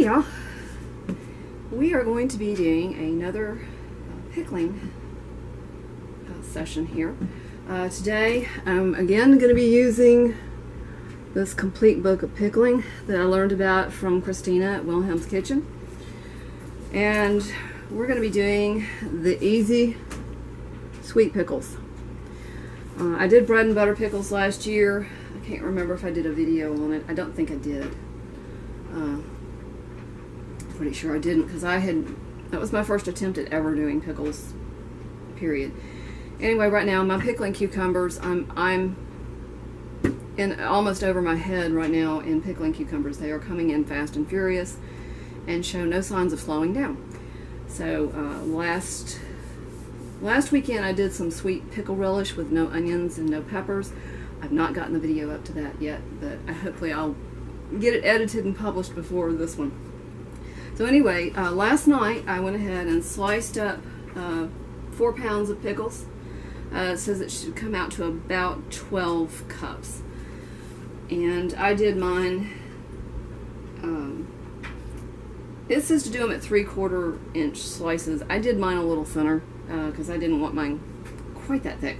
Alrighty, y'all. We are going to be doing another pickling session here. Today I'm again going to be using this complete book of pickling that I learned about from Christina at Wilhelm's Kitchen. And we're going to be doing the easy sweet pickles. I did bread and butter pickles last year. I can't remember if I did a video on it. I don't think I did. Pretty sure I didn't, because that was my first attempt at ever doing pickles, period. Anyway, right now my pickling cucumbers, I'm in almost over my head right now in pickling cucumbers. They are coming in fast and furious and show no signs of slowing down. So last weekend I did some sweet pickle relish with no onions and no peppers. I've not gotten the video up to that yet, but hopefully I'll get it edited and published before this one. So anyway, last night I went ahead and sliced up 4 pounds of pickles. It says it should come out to about 12 cups. And I did mine, it says to do them at 3/4 inch slices. I did mine a little thinner because I didn't want mine quite that thick.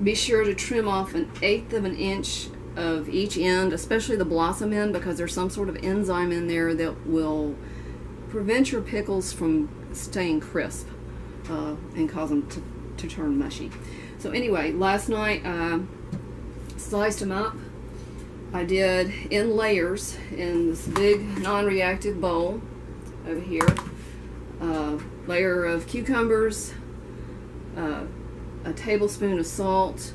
Be sure to trim off 1/8 of an inch of each end, especially the blossom end, because there's some sort of enzyme in there that will prevent your pickles from staying crisp and cause them to turn mushy. So anyway, last night I sliced them up. I did in layers in this big non-reactive bowl over here. Layer of cucumbers, a tablespoon of salt,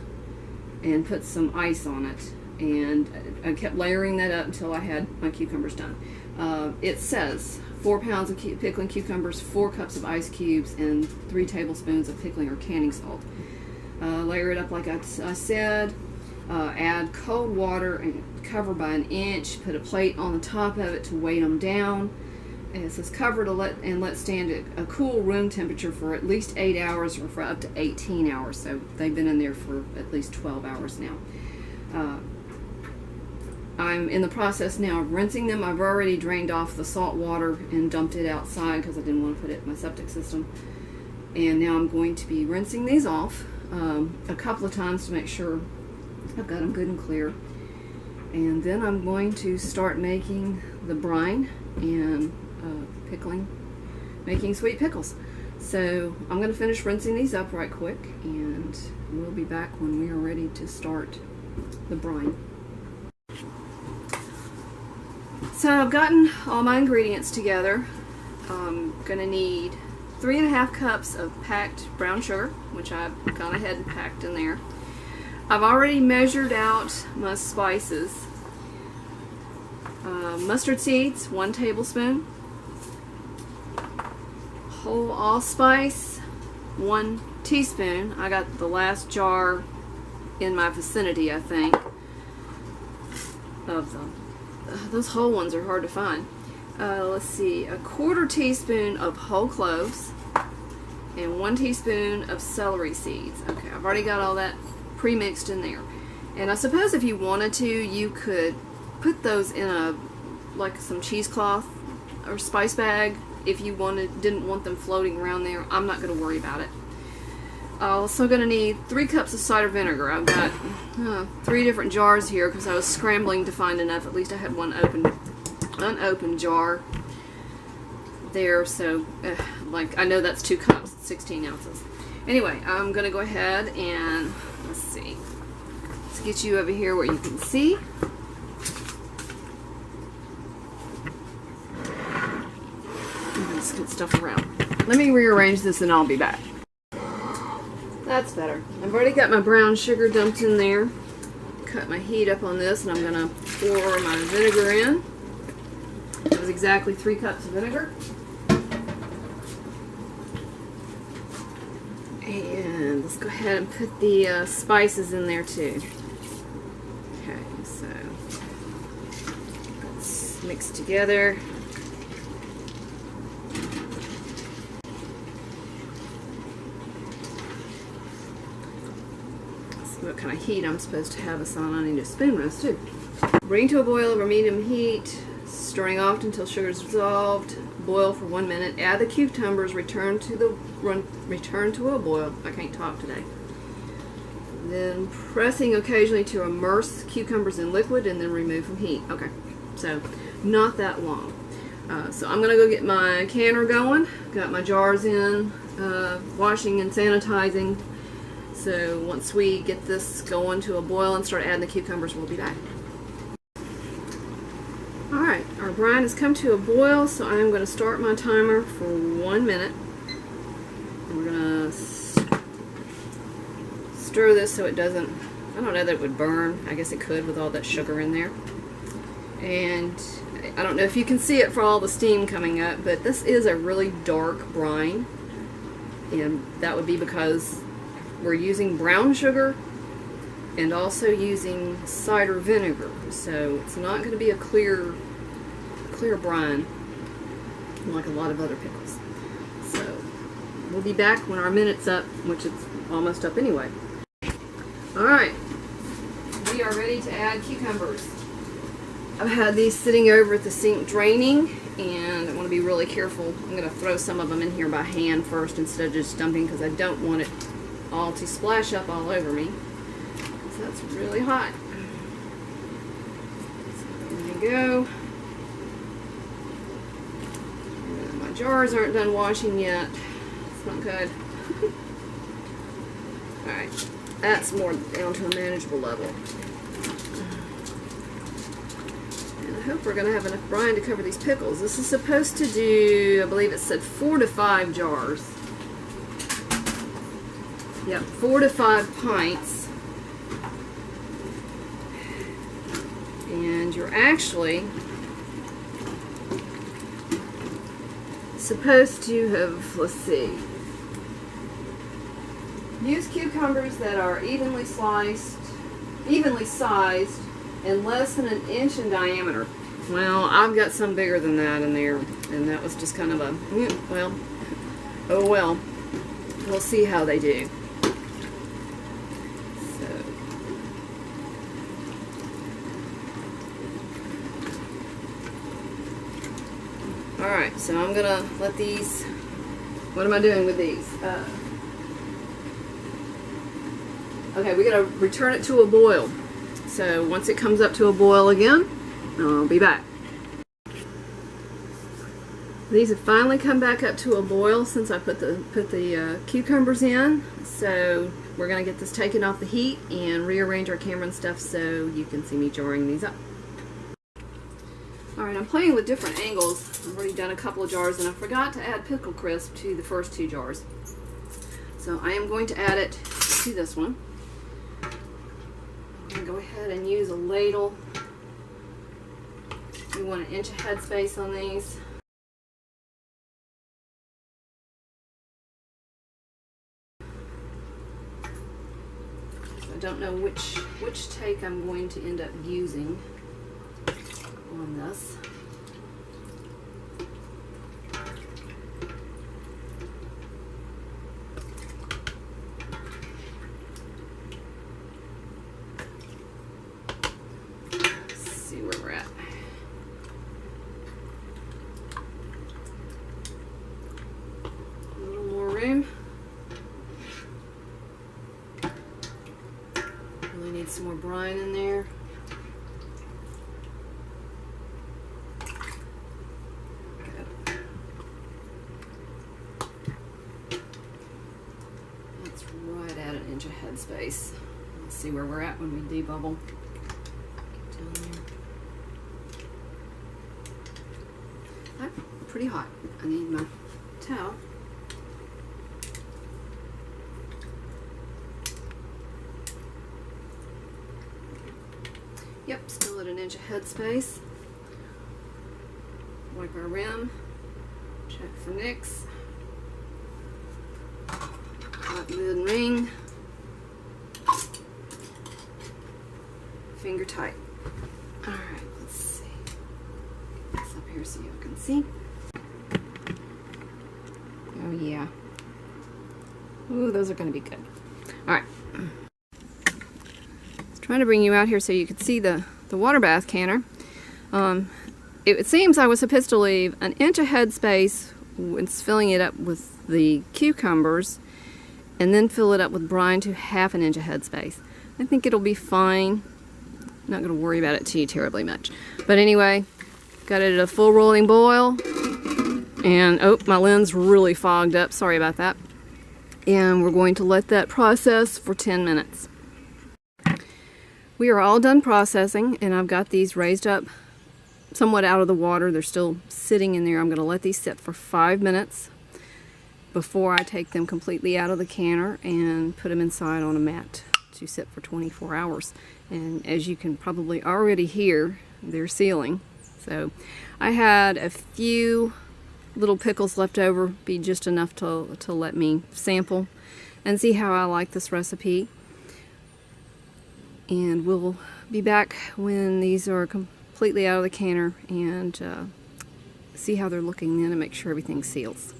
and put some ice on it. And I kept layering that up until I had my cucumbers done. It says 4 pounds of pickling cucumbers, 4 cups of ice cubes, and 3 tablespoons of pickling or canning salt. Layer it up like I said. Add cold water and cover by 1 inch. Put a plate on the top of it to weight them down. And it says cover to let stand at a cool room temperature for at least 8 hours or for up to 18 hours. So they've been in there for at least 12 hours now. I'm in the process now of rinsing them. I've already drained off the salt water and dumped it outside because I didn't want to put it in my septic system. And now I'm going to be rinsing these off a couple of times to make sure I've got them good and clear. And then I'm going to start making the brine and making sweet pickles. So I'm going to finish rinsing these up right quick, and we'll be back when we are ready to start the brine. So I've gotten all my ingredients together. I'm going to need 3½ cups of packed brown sugar, which I've gone ahead and packed in there. I've already measured out my spices. Mustard seeds, 1 tablespoon. Whole allspice, 1 teaspoon. I got the last jar in my vicinity, I think, of them. Those whole ones are hard to find. Let's see, 1/4 teaspoon of whole cloves and 1 teaspoon of celery seeds. Okay, I've already got all that pre-mixed in there. And I suppose if you wanted to, you could put those in like some cheesecloth or spice bag if you didn't want them floating around there. I'm not going to worry about it. Also going to need 3 cups of cider vinegar. I've got 3 different jars here because I was scrambling to find enough. At least I had one unopened jar there, so like I know that's 2 cups, 16 ounces. Anyway, I'm going to go ahead and let's see. Let's get you over here where you can see. Let's get stuff around. Let me rearrange this and I'll be back. That's better. I've already got my brown sugar dumped in there. Cut my heat up on this, and I'm going to pour my vinegar in. That was exactly 3 cups of vinegar. And let's go ahead and put the spices in there too. Okay, so let's mix together. what kind of heat I'm supposed to have this on. I need a spoon rest too. Bring to a boil over medium heat, stirring often until sugar is dissolved. Boil for 1 minute. Add the cucumbers. Return to a boil. I can't talk today. Then pressing occasionally to immerse cucumbers in liquid and then remove from heat. Okay, so not that long. So I'm gonna go get my canner going. Got my jars in, washing and sanitizing. So once we get this going to a boil and start adding the cucumbers, we'll be back. Alright, our brine has come to a boil, so I am going to start my timer for 1 minute. And we're going to stir this so it doesn't, I don't know that it would burn. I guess it could with all that sugar in there. And I don't know if you can see it for all the steam coming up, but this is a really dark brine. And that would be because we're using brown sugar and also using cider vinegar, so it's not going to be a clear brine like a lot of other pickles. So we'll be back when our minute's up, which it's almost up anyway. Alright, we are ready to add cucumbers. I've had these sitting over at the sink draining, and I want to be really careful. I'm going to throw some of them in here by hand first instead of just dumping, because I don't want it all to splash up all over me. That's really hot. So there you go. And my jars aren't done washing yet. It's not good. Alright, that's more down to a manageable level. And I hope we're going to have enough brine to cover these pickles. This is supposed to do, I believe it said 4 to 5 jars. Yep, 4 to 5 pints. And you're actually supposed to have, let's see, use cucumbers that are evenly sized, and less than 1 inch in diameter. Well, I've got some bigger than that in there, and that was just kind of a, well, oh well. We'll see how they do. Alright, so I'm going to let these, what am I doing with these? Okay, we're going to return it to a boil. So once it comes up to a boil again, I'll be back. These have finally come back up to a boil since I put the cucumbers in. So we're going to get this taken off the heat and rearrange our camera and stuff so you can see me jarring these up. Alright, I'm playing with different angles. I've already done a couple of jars, and I forgot to add pickle crisp to the first 2 jars. So I am going to add it to this one. I'm going to go ahead and use a ladle. We want 1 inch of headspace on these. So I don't know which take I'm going to end up using on this. Let's see where we're at. A little more room. Really need some more brine in there. Of headspace. Let's see where we're at when we debubble. Down there. Oh, pretty hot. I need my towel. Yep, still at 1 inch of headspace. Wipe our rim. Check for nicks. Hot lid and ring. Finger tight. Alright, let's see. Get this up here so you can see. Oh yeah. Ooh, those are going to be good. Alright. trying to bring you out here so you could see the water bath canner. It seems I was supposed to leave an inch of headspace when filling it up with the cucumbers, and then fill it up with brine to half an inch of headspace. I think it'll be fine. Not going to worry about it too terribly much. But anyway, got it at a full rolling boil. And, oh, my lens really fogged up. Sorry about that. And we're going to let that process for 10 minutes. We are all done processing, and I've got these raised up somewhat out of the water. They're still sitting in there. I'm going to let these sit for 5 minutes before I take them completely out of the canner and put them inside on a mat to sit for 24 hours. And as you can probably already hear, they're sealing. So I had a few little pickles left over, be just enough to let me sample and see how I like this recipe. And we'll be back when these are completely out of the canner and see how they're looking then and make sure everything seals.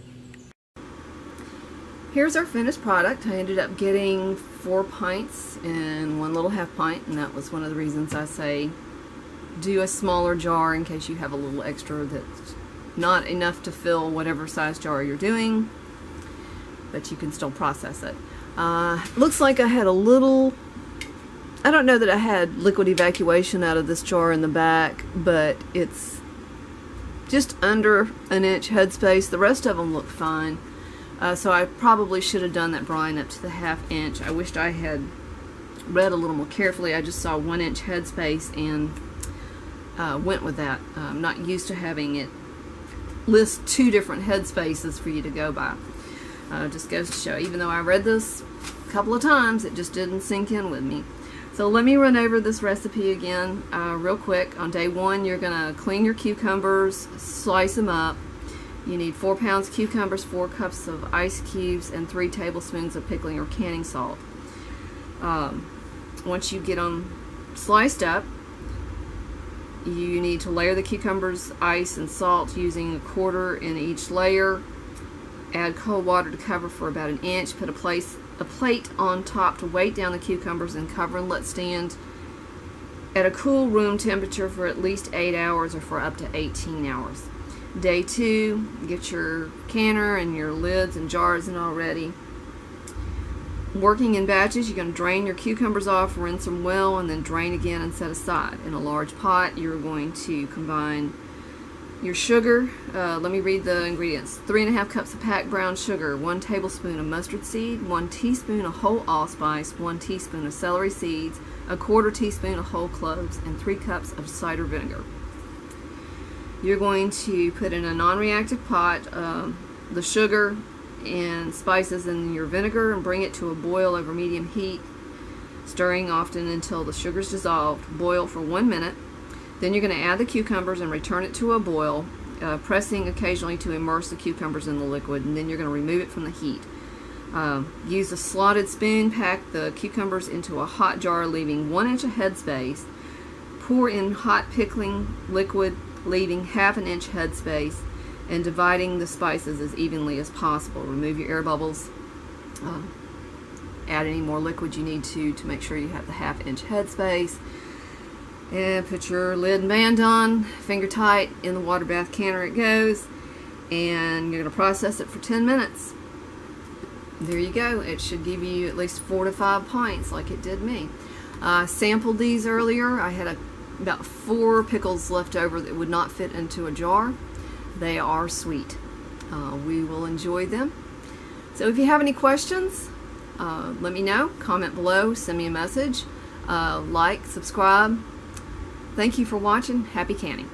Here's our finished product. I ended up getting 4 pints and 1 little half pint, and that was one of the reasons I say do a smaller jar in case you have a little extra that's not enough to fill whatever size jar you're doing, but you can still process it. Looks like I had a little, I don't know that I had liquid evacuation out of this jar in the back, but it's just under an inch headspace. The rest of them look fine. So I probably should have done that brine up to the ½ inch. I wished I had read a little more carefully. I just saw 1 inch headspace and went with that. I'm not used to having it list 2 different headspaces for you to go by. Just goes to show, even though I read this a couple of times, it just didn't sink in with me. So let me run over this recipe again real quick. On day 1, you're going to clean your cucumbers, slice them up. You need 4 pounds cucumbers, 4 cups of ice cubes, and 3 tablespoons of pickling or canning salt. Once you get them sliced up, you need to layer the cucumbers, ice, and salt using 1/4 in each layer. Add cold water to cover for about 1 inch. Put a plate on top to weight down the cucumbers and cover and let stand at a cool room temperature for at least 8 hours or for up to 18 hours. Day 2, get your canner and your lids and jars and all ready. Working in batches, you're going to drain your cucumbers off, rinse them well, and then drain again and set aside. In a large pot, you're going to combine your sugar. Let me read the ingredients. 3½ cups of packed brown sugar, 1 tablespoon of mustard seed, 1 teaspoon of whole allspice, 1 teaspoon of celery seeds, 1/4 teaspoon of whole cloves, and 3 cups of cider vinegar. You're going to put in a non-reactive pot the sugar and spices in your vinegar and bring it to a boil over medium heat, stirring often until the sugar's dissolved. Boil for 1 minute. Then you're going to add the cucumbers and return it to a boil, pressing occasionally to immerse the cucumbers in the liquid, and then you're going to remove it from the heat. Use a slotted spoon, pack the cucumbers into a hot jar, leaving 1 inch of headspace. Pour in hot pickling liquid, leaving ½ inch headspace, and dividing the spices as evenly as possible. Remove your air bubbles. Add any more liquid you need to make sure you have the ½ inch headspace. And put your lid and band on, finger tight. In the water bath canner it goes, and you're going to process it for 10 minutes. There you go. It should give you at least 4 to 5 pints like it did me. I sampled these earlier. I had about 4 pickles left over that would not fit into a jar. They are sweet. We will enjoy them. So if you have any questions, let me know. Comment below, send me a message, like, subscribe. Thank you for watching. Happy canning.